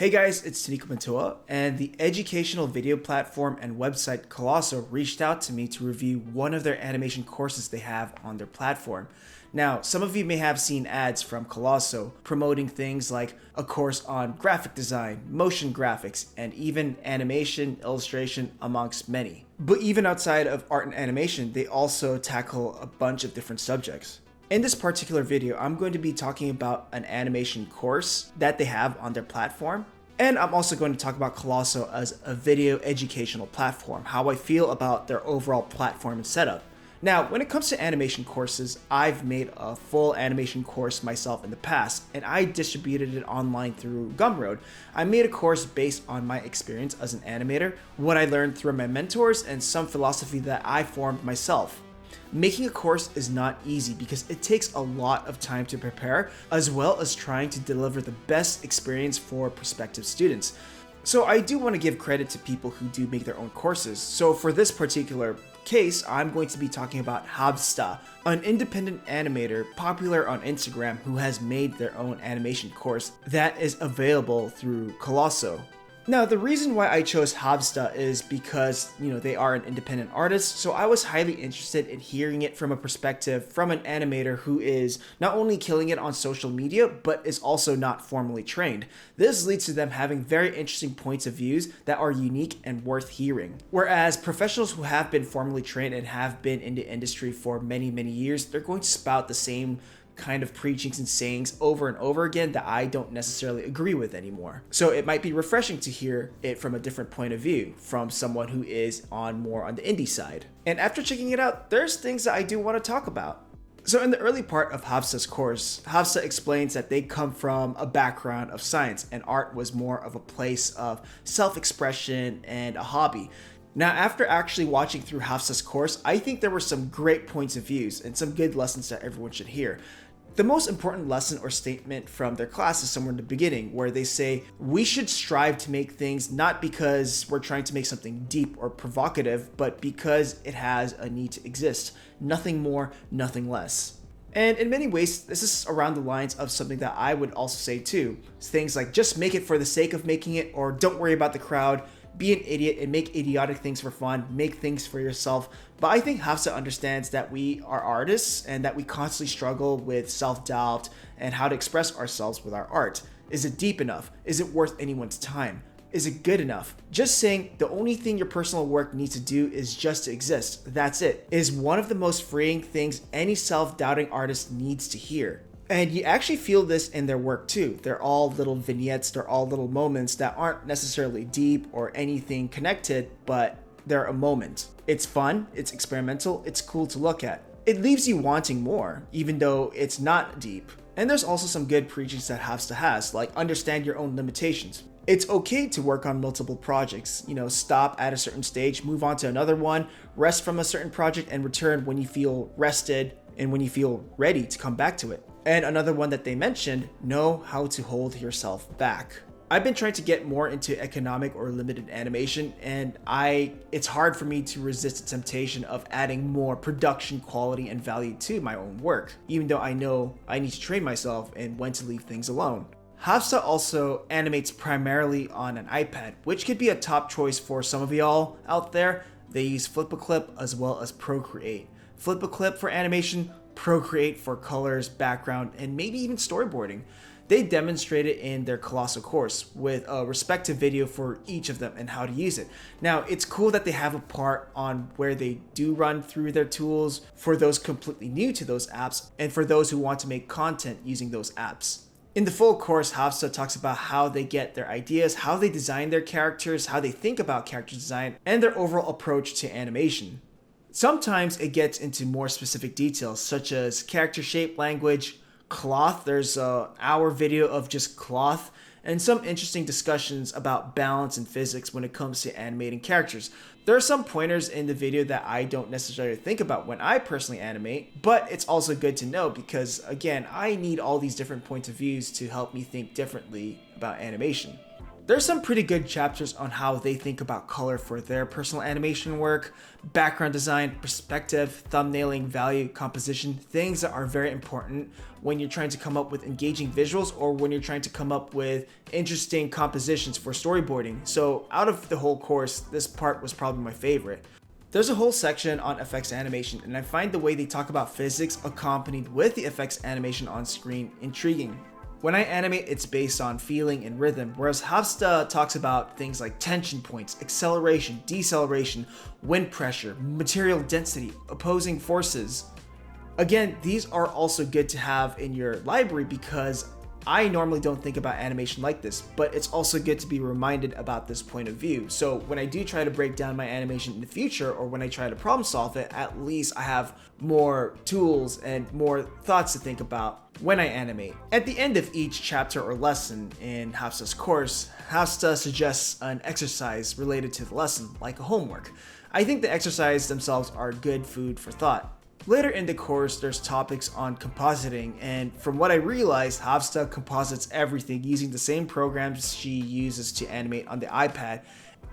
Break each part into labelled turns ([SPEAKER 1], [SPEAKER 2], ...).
[SPEAKER 1] Hey guys, it's Taniko Mantua, and the educational video platform and website Coloso reached out to me to review one of their animation courses they have on their platform. Now, some of you may have seen ads from Coloso promoting things like a course on graphic design, motion graphics, and even animation, illustration, amongst many. But even outside of art and animation, they also tackle a bunch of different subjects. In this particular video, I'm going to be talking about an animation course that they have on their platform. And I'm also going to talk about Coloso as a video educational platform, how I feel about their overall platform and setup. Now, when it comes to animation courses, I've made a full animation course myself in the past, and I distributed it online through Gumroad. I made a course based on my experience as an animator, what I learned through my mentors, and some philosophy that I formed myself. Making a course is not easy because it takes a lot of time to prepare, as well as trying to deliver the best experience for prospective students. So I do want to give credit to people who do make their own courses. So for this particular case, I'm going to be talking about Habsta, an independent animator popular on Instagram who has made their own animation course that is available through Coloso. Now, the reason why I chose Habsta is because, they are an independent artist, so I was highly interested in hearing it from a perspective from an animator who is not only killing it on social media, but is also not formally trained. This leads to them having very interesting points of views that are unique and worth hearing. Whereas professionals who have been formally trained and have been in the industry for many, many years, they're going to spout the same kind of preachings and sayings over and over again that I don't necessarily agree with anymore. So it might be refreshing to hear it from a different point of view from someone who is more on the indie side. And after checking it out, there's things that I do want to talk about. So in the early part of Habsta's course, Habsta explains that they come from a background of science and art was more of a place of self-expression and a hobby. Now, after actually watching through Habsta's course, I think there were some great points of views and some good lessons that everyone should hear. The most important lesson or statement from their class is somewhere in the beginning where they say, we should strive to make things not because we're trying to make something deep or provocative, but because it has a need to exist. Nothing more, nothing less. And in many ways, this is around the lines of something that I would also say too. Things like just make it for the sake of making it, or don't worry about the crowd. Be an idiot and make idiotic things for fun, make things for yourself. But I think Habsta understands that we are artists and that we constantly struggle with self-doubt and how to express ourselves with our art. Is it deep enough? Is it worth anyone's time? Is it good enough? Just saying the only thing your personal work needs to do is just to exist, that's it, is one of the most freeing things any self-doubting artist needs to hear. And you actually feel this in their work too. They're all little vignettes, they're all little moments that aren't necessarily deep or anything connected, but they're a moment. It's fun, it's experimental, it's cool to look at. It leaves you wanting more, even though it's not deep. And there's also some good preachings that Habsta has, like understand your own limitations. It's okay to work on multiple projects, stop at a certain stage, move on to another one, rest from a certain project and return when you feel rested and when you feel ready to come back to it. And another one that they mentioned, know how to hold yourself back. I've been trying to get more into economic or limited animation, and it's hard for me to resist the temptation of adding more production quality and value to my own work, even though I know I need to train myself in when to leave things alone. Habsta also animates primarily on an iPad, which could be a top choice for some of y'all out there. They use Flip-a-Clip as well as Procreate. Flip-a-Clip for animation, Procreate for colors, background, and maybe even storyboarding. They demonstrate it in their Coloso course with a respective video for each of them and how to use it. Now, it's cool that they have a part on where they do run through their tools for those completely new to those apps and for those who want to make content using those apps. In the full course, Habsta talks about how they get their ideas, how they design their characters, how they think about character design, and their overall approach to animation. Sometimes it gets into more specific details, such as character shape, language, cloth. There's an hour video of just cloth, and some interesting discussions about balance and physics when it comes to animating characters. There are some pointers in the video that I don't necessarily think about when I personally animate, but it's also good to know because, again, I need all these different points of views to help me think differently about animation. There's some pretty good chapters on how they think about color for their personal animation work, background design, perspective, thumbnailing, value, composition, things that are very important when you're trying to come up with engaging visuals or when you're trying to come up with interesting compositions for storyboarding. So out of the whole course, this part was probably my favorite. There's a whole section on effects animation, and I find the way they talk about physics accompanied with the effects animation on screen intriguing. When I animate, it's based on feeling and rhythm, whereas Hafsta talks about things like tension points, acceleration, deceleration, wind pressure, material density, opposing forces. Again, these are also good to have in your library because I normally don't think about animation like this, but it's also good to be reminded about this point of view. So when I do try to break down my animation in the future, or when I try to problem solve it, at least I have more tools and more thoughts to think about when I animate. At the end of each chapter or lesson in Hafsta's course, Hafsta suggests an exercise related to the lesson, like a homework. I think the exercises themselves are good food for thought. Later in the course, there's topics on compositing, and from what I realized, Hafsta composites everything using the same programs she uses to animate on the iPad.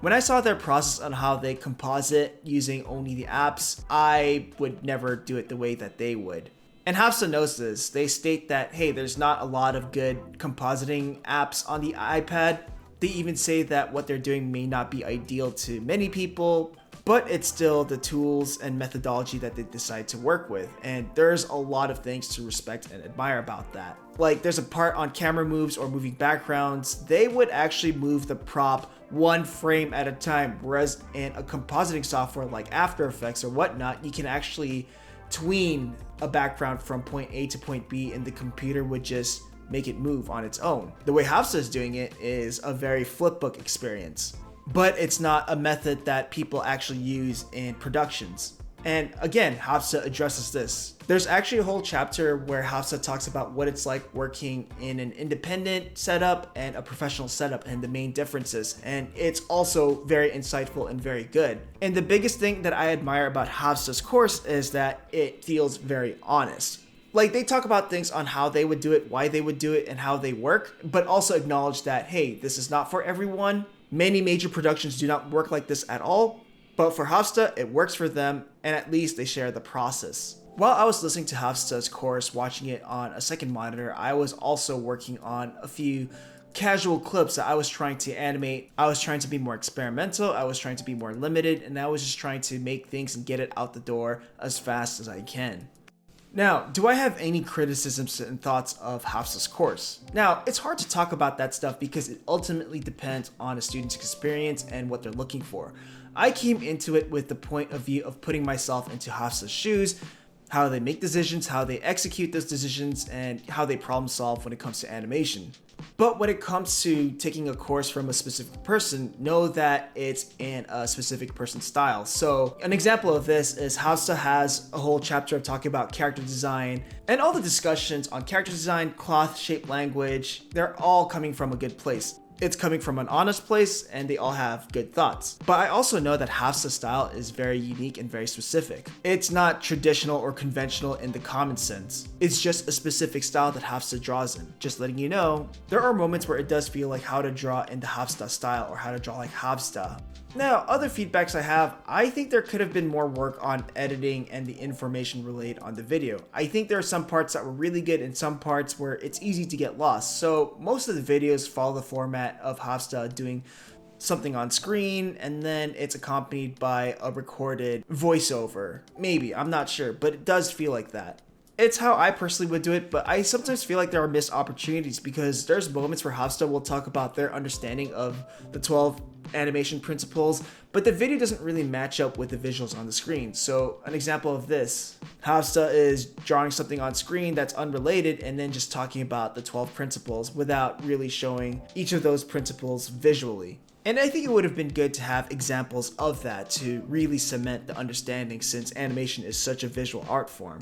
[SPEAKER 1] When I saw their process on how they composite using only the apps, I would never do it the way that they would. And Hafsta knows this. They state that, hey, there's not a lot of good compositing apps on the iPad. They even say that what they're doing may not be ideal to many people, but it's still the tools and methodology that they decide to work with. And there's a lot of things to respect and admire about that. Like there's a part on camera moves or moving backgrounds, they would actually move the prop one frame at a time. Whereas in a compositing software like After Effects or whatnot, you can actually tween a background from point A to point B and the computer would just make it move on its own. The way Hafsta is doing it is a very flipbook experience, but it's not a method that people actually use in productions. And again, Hafsta addresses this. There's actually a whole chapter where Hafsta talks about what it's like working in an independent setup and a professional setup and the main differences. And it's also very insightful and very good. And the biggest thing that I admire about Hafsta's course is that it feels very honest. Like they talk about things on how they would do it, why they would do it, and how they work, but also acknowledge that, hey, this is not for everyone. Many major productions do not work like this at all, but for Hafsta, it works for them, and at least they share the process. While I was listening to Hafsta's course, watching it on a second monitor, I was also working on a few casual clips that I was trying to animate. I was trying to be more experimental, I was trying to be more limited, and I was just trying to make things and get it out the door as fast as I can. Now, do I have any criticisms and thoughts of Hafsta's course? Now, it's hard to talk about that stuff because it ultimately depends on a student's experience and what they're looking for. I came into it with the point of view of putting myself into Hafsta's shoes, how they make decisions, how they execute those decisions, and how they problem solve when it comes to animation. But when it comes to taking a course from a specific person, know that it's in a specific person's style. So an example of this is Hafsta has a whole chapter of talking about character design, and all the discussions on character design, cloth, shape, language, they're all coming from a good place. It's coming from an honest place and they all have good thoughts. But I also know that Hafsta's style is very unique and very specific. It's not traditional or conventional in the common sense. It's just a specific style that Hafsta draws in. Just letting you know, there are moments where it does feel like how to draw in the Hafsta style or how to draw like Hafsta. Now, other feedbacks I have, I think there could have been more work on editing and the information relayed on the video. I think there are some parts that were really good and some parts where it's easy to get lost. So most of the videos follow the format of Hafsta doing something on screen and then it's accompanied by a recorded voiceover. Maybe, I'm not sure, but it does feel like that. It's how I personally would do it, but I sometimes feel like there are missed opportunities because there's moments where Hafsta will talk about their understanding of the 12 animation principles, but the video doesn't really match up with the visuals on the screen. So an example of this, Hafsta is drawing something on screen that's unrelated and then just talking about the 12 principles without really showing each of those principles visually. And I think it would have been good to have examples of that to really cement the understanding since animation is such a visual art form.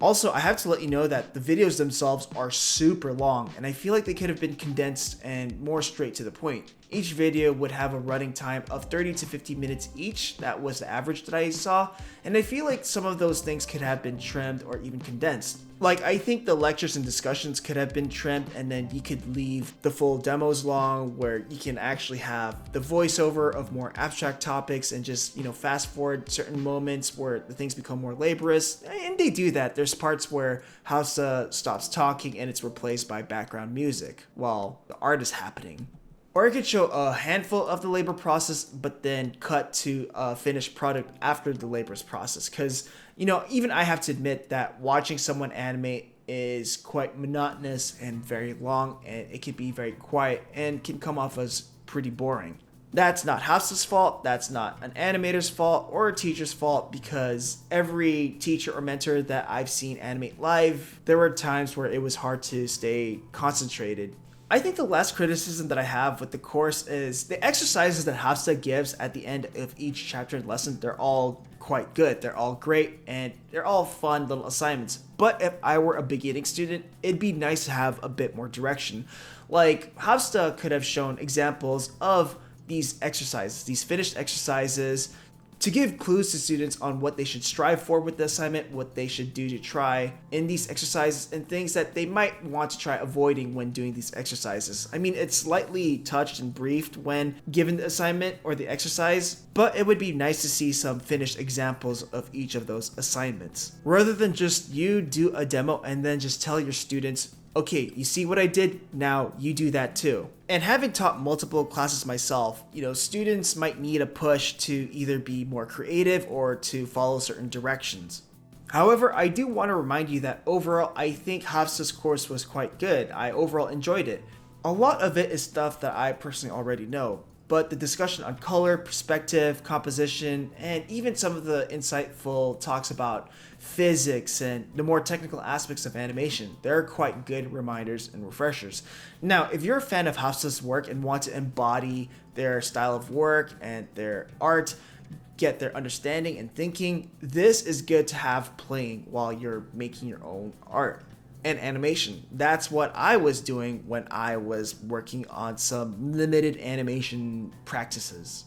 [SPEAKER 1] Also, I have to let you know that the videos themselves are super long and I feel like they could have been condensed and more straight to the point. Each video would have a running time of 30 to 50 minutes each. That was the average that I saw, and I feel like some of those things could have been trimmed or even condensed. Like, I think the lectures and discussions could have been trimmed, and then you could leave the full demos long where you can actually have the voiceover of more abstract topics and just, fast forward certain moments where the things become more laborious. And they do that. There's parts where Hausa stops talking and it's replaced by background music while the art is happening. Or it could show a handful of the labor process, but then cut to a finished product after the labor's process. Because, even I have to admit that watching someone animate is quite monotonous and very long, and it can be very quiet and can come off as pretty boring. That's not Hafsa's fault, that's not an animator's fault or a teacher's fault, because every teacher or mentor that I've seen animate live, there were times where it was hard to stay concentrated. I think the last criticism that I have with the course is the exercises that Hafsa gives at the end of each chapter and lesson. They're all quite good, they're all great, and they're all fun little assignments. But if I were a beginning student, it'd be nice to have a bit more direction. Like, Hafsa could have shown examples of these exercises, these finished exercises, to give clues to students on what they should strive for with the assignment, what they should do to try in these exercises, and things that they might want to try avoiding when doing these exercises. I mean, it's slightly touched and briefed when given the assignment or the exercise, but it would be nice to see some finished examples of each of those assignments. Rather than just you do a demo and then just tell your students, okay, you see what I did? Now you do that too. And having taught multiple classes myself, students might need a push to either be more creative or to follow certain directions. However, I do want to remind you that overall, I think Hafsa's course was quite good. I overall enjoyed it. A lot of it is stuff that I personally already know, but the discussion on color, perspective, composition, and even some of the insightful talks about physics and the more technical aspects of animation, they're quite good reminders and refreshers. Now, if you're a fan of Hafsa's work and want to embody their style of work and their art, get their understanding and thinking, this is good to have playing while you're making your own art and animation. That's what I was doing when I was working on some limited animation practices.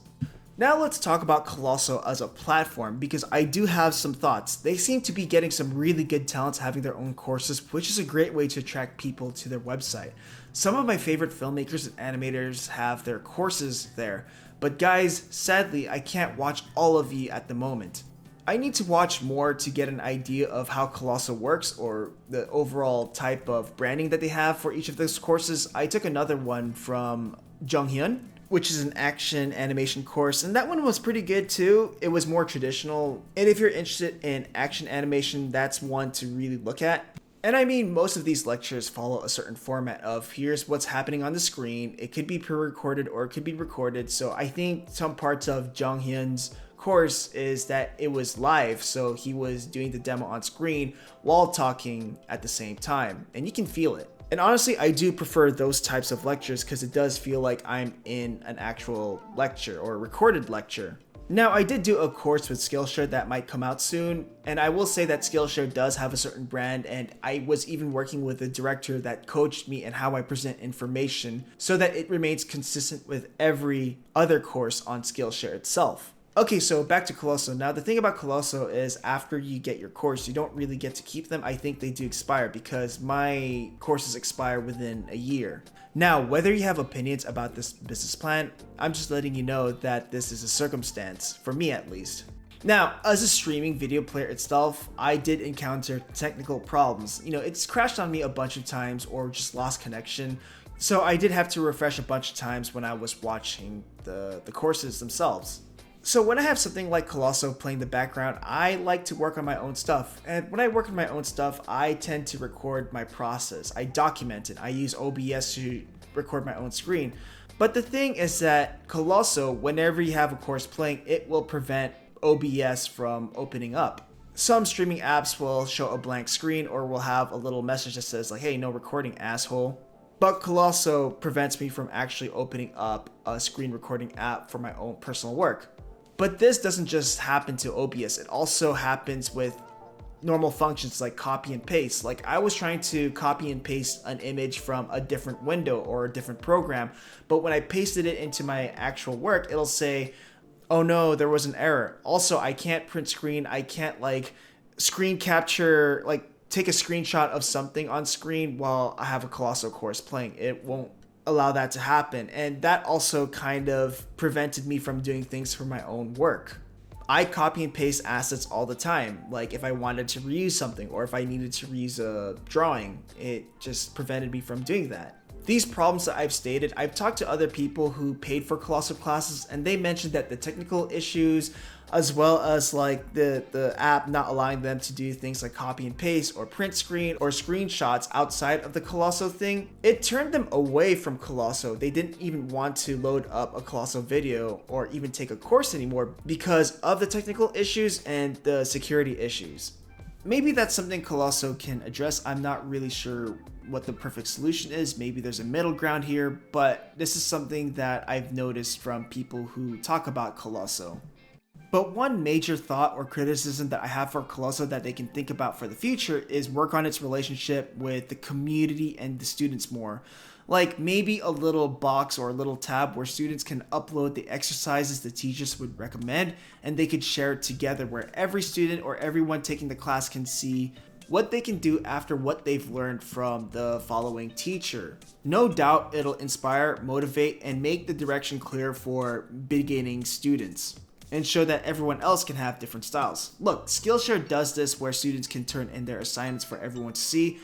[SPEAKER 1] Now let's talk about Coloso as a platform, because I do have some thoughts. They seem to be getting some really good talents having their own courses, which is a great way to attract people to their website. Some of my favorite filmmakers and animators have their courses there, but guys, sadly, I can't watch all of you at the moment. I need to watch more to get an idea of how Coloso works or the overall type of branding that they have for each of those courses. I took another one from Junghyun, which is an action animation course, and that one was pretty good too. It was more traditional, and if you're interested in action animation, that's one to really look at. And I mean, most of these lectures follow a certain format of here's what's happening on the screen. It could be pre-recorded or it could be recorded. So I think some parts of Junghyun's course is that it was live, so he was doing the demo on screen while talking at the same time, and you can feel it. And honestly, I do prefer those types of lectures because it does feel like I'm in an actual lecture or a recorded lecture. Now, I did do a course with Skillshare that might come out soon, and I will say that Skillshare does have a certain brand, and I was even working with a director that coached me in how I present information so that it remains consistent with every other course on Skillshare itself. Okay, so back to Coloso. Now, the thing about Coloso is after you get your course, you don't really get to keep them. I think they do expire because my courses expire within a year. Now, whether you have opinions about this business plan, I'm just letting you know that this is a circumstance, for me at least. Now, as a streaming video player itself, I did encounter technical problems. It's crashed on me a bunch of times or just lost connection. So I did have to refresh a bunch of times when I was watching the courses themselves. So when I have something like Coloso playing the background, I like to work on my own stuff. And when I work on my own stuff, I tend to record my process. I document it. I use OBS to record my own screen. But the thing is that Coloso, whenever you have a course playing, it will prevent OBS from opening up. Some streaming apps will show a blank screen or will have a little message that says like, hey, no recording, asshole. But Coloso prevents me from actually opening up a screen recording app for my own personal work. But this doesn't just happen to OBS, it also happens with normal functions like copy and paste. Like I was trying to copy and paste an image from a different window or a different program, but when I pasted it into my actual work, it'll say, oh no, there was an error. Also, I can't print screen. I can't like screen capture, like take a screenshot of something on screen while I have a coloso course playing. It won't allow that to happen. And that also kind of prevented me from doing things for my own work. I copy and paste assets all the time. Like if I wanted to reuse something or if I needed to reuse a drawing, it just prevented me from doing that. These problems that I've stated, I've talked to other people who paid for coloso classes, and they mentioned that the technical issues, as well as like the app not allowing them to do things like copy and paste or print screen or screenshots outside of the coloso thing, it turned them away from coloso. They didn't even want to load up a coloso video or even take a course anymore because of the technical issues and the security issues. Maybe that's something coloso can address. I'm not really sure what the perfect solution is. Maybe there's a middle ground here, but this is something that I've noticed from people who talk about coloso. But one major thought or criticism that I have for coloso that they can think about for the future is work on its relationship with the community and the students more. Like maybe a little box or a little tab where students can upload the exercises the teachers would recommend, and they could share it together where every student or everyone taking the class can see what they can do after what they've learned from the following teacher. No doubt it'll inspire, motivate, and make the direction clear for beginning students and show that everyone else can have different styles. Look, Skillshare does this where students can turn in their assignments for everyone to see,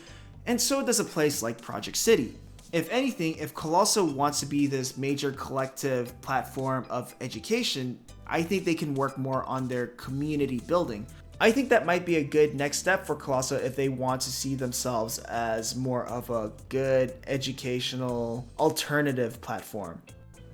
[SPEAKER 1] and so does a place like Project City. If anything, if Coloso wants to be this major collective platform of education, I think they can work more on their community building. I think that might be a good next step for Coloso if they want to see themselves as more of a good educational alternative platform.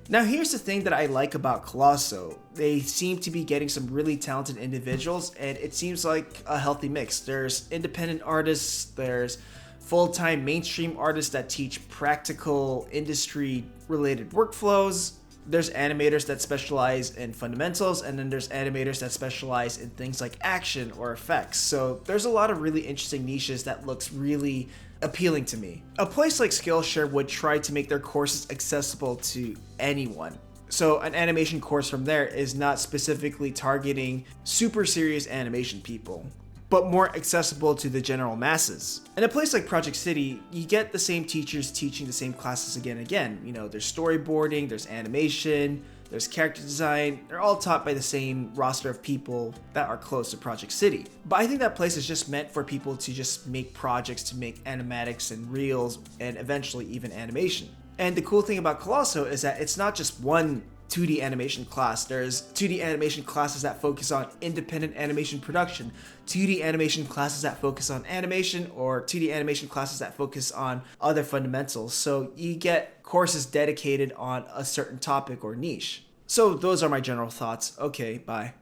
[SPEAKER 1] Now here's the thing that I like about Coloso. They seem to be getting some really talented individuals, and it seems like a healthy mix. There's independent artists, there's full-time mainstream artists that teach practical industry related workflows, there's animators that specialize in fundamentals, and then there's animators that specialize in things like action or effects. So there's a lot of really interesting niches that looks really appealing to me. A place like Skillshare would try to make their courses accessible to anyone. So an animation course from there is not specifically targeting super serious animation people, but more accessible to the general masses. In a place like Project City, you get the same teachers teaching the same classes again and again. You know, there's storyboarding, there's animation, there's character design. They're all taught by the same roster of people that are close to Project City. But I think that place is just meant for people to just make projects, to make animatics and reels, and eventually even animation. And the cool thing about Coloso is that it's not just one 2D animation class. There's 2D animation classes that focus on independent animation production, 2D animation classes that focus on animation, or 2D animation classes that focus on other fundamentals. So you get courses dedicated on a certain topic or niche. So those are my general thoughts. Okay, bye.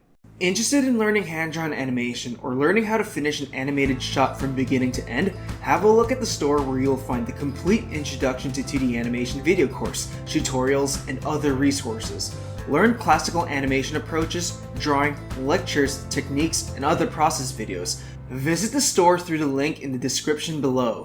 [SPEAKER 1] Interested in learning hand-drawn animation or learning how to finish an animated shot from beginning to end? Have a look at the store where you'll find the complete Introduction to 2D Animation video course, tutorials, and other resources. Learn classical animation approaches, drawing, lectures, techniques, and other process videos. Visit the store through the link in the description below.